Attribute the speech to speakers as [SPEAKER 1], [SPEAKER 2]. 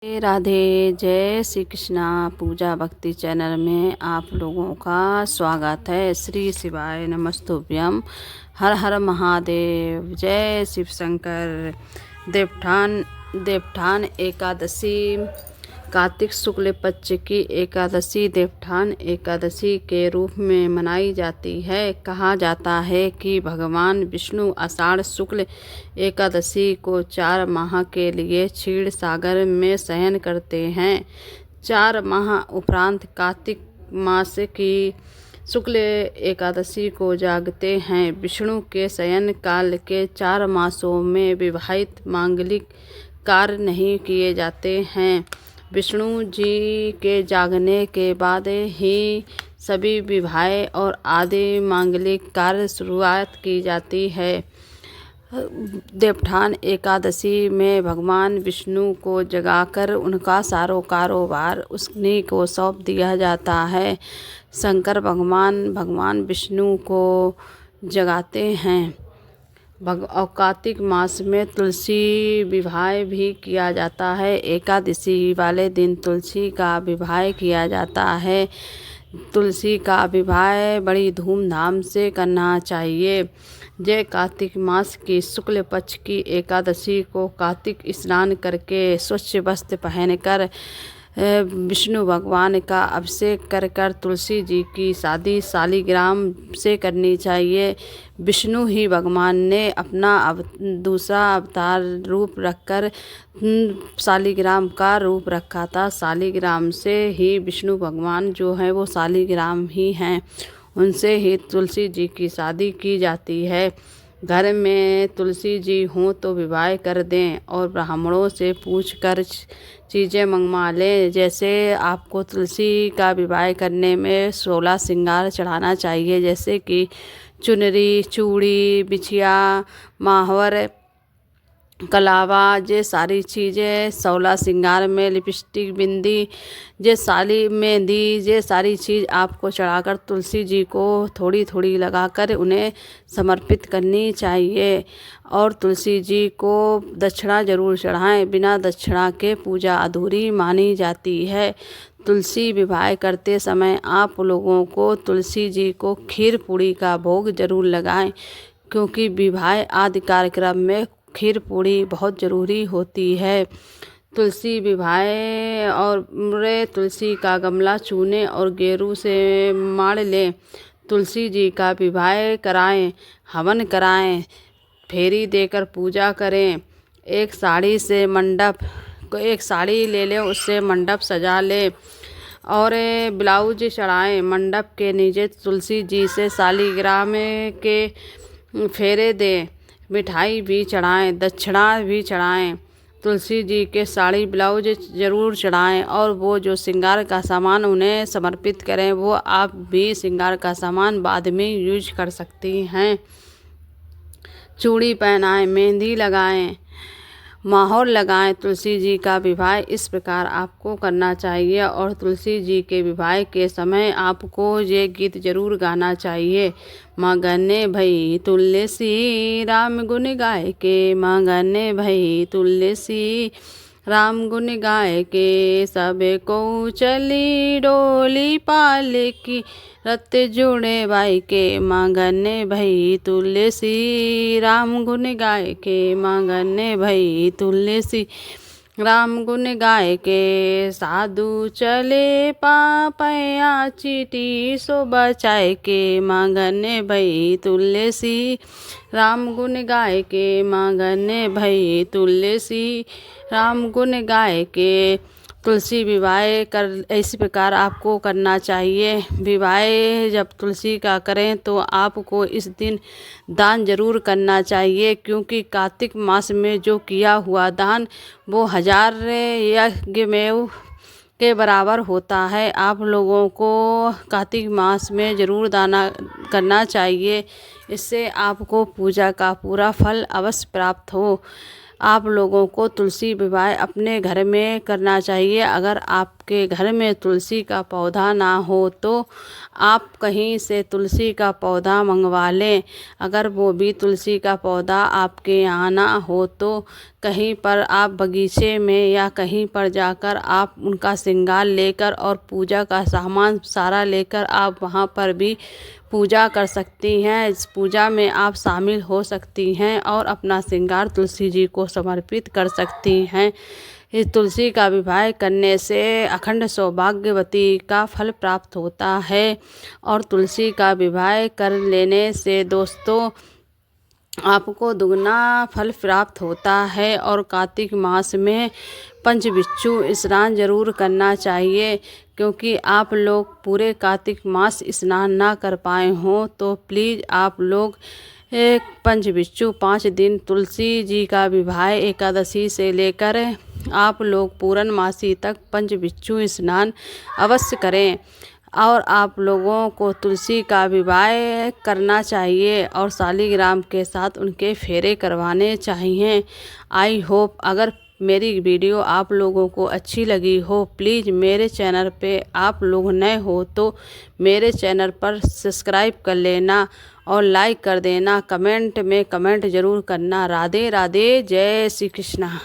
[SPEAKER 1] राधे राधे, जय श्री कृष्णा। पूजा भक्ति चैनल में आप लोगों का स्वागत है। श्री शिवाय नमस्तुभ्यम। हर हर महादेव। जय शिव शंकर। देवठान एकादशी कार्तिक शुक्ल पक्ष की एकादशी देवठान एकादशी के रूप में मनाई जाती है। कहा जाता है कि भगवान विष्णु आषाढ़ शुक्ल एकादशी को 4 माह के लिए क्षीर सागर में शयन करते हैं। 4 माह उपरांत कार्तिक मास की शुक्ल एकादशी को जागते हैं। विष्णु के शयन काल के 4 मासों में विवाहित मांगलिक कार्य नहीं किए जाते हैं। विष्णु जी के जागने के बाद ही सभी विवाह और आदि मांगलिक कार्य शुरुआत की जाती है। देवठान एकादशी में भगवान विष्णु को जगाकर उनका सारो कारोबार उन्हीं को सौंप दिया जाता है। शंकर भगवान विष्णु को जगाते हैं। और कार्तिक मास में तुलसी विवाह भी किया जाता है। एकादशी वाले दिन तुलसी का विवाह किया जाता है। तुलसी का विवाह बड़ी धूमधाम से करना चाहिए। जय कार्तिक मास की शुक्ल पक्ष की एकादशी को कार्तिक स्नान करके स्वच्छ वस्त्र पहनकर विष्णु भगवान का अभिषेक कर तुलसी जी की शादी शालिग्राम से करनी चाहिए। विष्णु ही भगवान ने अपना दूसरा अवतार रूप रखकर शालिग्राम का रूप रखा था। शालिग्राम से ही विष्णु भगवान जो है वो शालिग्राम ही हैं। उनसे ही तुलसी जी की शादी की जाती है। घर में तुलसी जी हों तो विवाह कर दें और ब्राह्मणों से पूछकर चीज़ें मंगवा लें। जैसे आपको तुलसी का विवाह करने में 16 श्रृंगार चढ़ाना चाहिए, जैसे कि चुनरी, चूड़ी, बिछिया, माहवर, कलावा, ये सारी चीज़ें 16 श्रृंगार में लिपस्टिक, बिंदी, ये सारी मेहंदी, ये सारी चीज़ आपको चढ़ाकर तुलसी जी को थोड़ी थोड़ी लगाकर उन्हें समर्पित करनी चाहिए। और तुलसी जी को दक्षिणा जरूर चढ़ाएं। बिना दक्षिणा के पूजा अधूरी मानी जाती है। तुलसी विवाह करते समय आप लोगों को तुलसी जी को खीर पूड़ी का भोग जरूर लगाएं, क्योंकि विवाह आदि कार्यक्रम में खीर पूड़ी बहुत ज़रूरी होती है। तुलसी विवाह और तुलसी का गमला चूने और गेरू से माड़ लें। तुलसी जी का विवाह कराएं, हवन कराएं, फेरी देकर पूजा करें। एक साड़ी ले लें, उससे मंडप सजा लें और ब्लाउज चढ़ाएं। मंडप के नीचे तुलसी जी से शालिग्राम के फेरे दें। मिठाई भी चढ़ाएं, दक्षिणा भी चढ़ाएं। तुलसी जी के साड़ी ब्लाउज ज़रूर चढ़ाएं और वो जो श्रृंगार का सामान उन्हें समर्पित करें, वो आप भी श्रृंगार का सामान बाद में यूज कर सकती हैं। चूड़ी पहनाएं, मेहंदी लगाएं, माहौर लगाएं। तुलसी जी का विवाह इस प्रकार आपको करना चाहिए। और तुलसी जी के विवाह के समय आपको ये गीत जरूर गाना चाहिए। मगने भई तुलसी राम गुण गाय के, मगने भई तुलसी राम गुण गाय के। सब को चली डोली पालकी, रत जुड़े बाई के। मगने भई तुलसी राम गुण गाय के, मगने भई तुलसी राम गुण गाय के। साधु चले पापया चीटी सो बचाए के। मगने भई तुलसी राम गुण गाय के, मगने भई तुलसी राम गुण गाय के। तुलसी विवाह इसी प्रकार आपको करना चाहिए। विवाह जब तुलसी का करें तो आपको इस दिन दान जरूर करना चाहिए, क्योंकि कार्तिक मास में जो किया हुआ दान वो 1000 यज्ञमेव के बराबर होता है। आप लोगों को कार्तिक मास में ज़रूर दान करना चाहिए। इससे आपको पूजा का पूरा फल अवश्य प्राप्त हो। आप लोगों को तुलसी विवाह अपने घर में करना चाहिए। अगर आप आपके घर में तुलसी का पौधा ना हो तो आप कहीं से तुलसी का पौधा मंगवा लें। अगर वो भी तुलसी का पौधा आपके यहाँ ना हो तो कहीं पर आप बगीचे में या कहीं पर जाकर आप उनका श्रृंगार लेकर और पूजा का सामान सारा लेकर आप वहाँ पर भी पूजा कर सकती हैं। इस पूजा में आप शामिल हो सकती हैं और अपना श्रृंगार तुलसी जी को समर्पित कर सकती हैं। इस तुलसी का विवाह करने से अखंड सौभाग्यवती का फल प्राप्त होता है और तुलसी का विवाह कर लेने से दोस्तों आपको दुगना फल प्राप्त होता है। और कार्तिक मास में पंचबिच्छू स्नान जरूर करना चाहिए, क्योंकि आप लोग पूरे कार्तिक मास स्नान ना कर पाए हों तो प्लीज़ आप लोग एक पंचबिच्छू 5 दिन तुलसी जी का विवाह एकादशी से लेकर आप लोग पूर्णमासी तक पंचबिच्छू स्नान अवश्य करें। और आप लोगों को तुलसी का विवाह करना चाहिए और शालिग्राम के साथ उनके फेरे करवाने चाहिए। आई होप अगर मेरी वीडियो आप लोगों को अच्छी लगी हो, प्लीज़ मेरे चैनल पे आप लोग नए हो तो मेरे चैनल पर सब्सक्राइब कर लेना और लाइक कर देना। कमेंट में कमेंट ज़रूर करना। राधे राधे, जय श्री कृष्णा।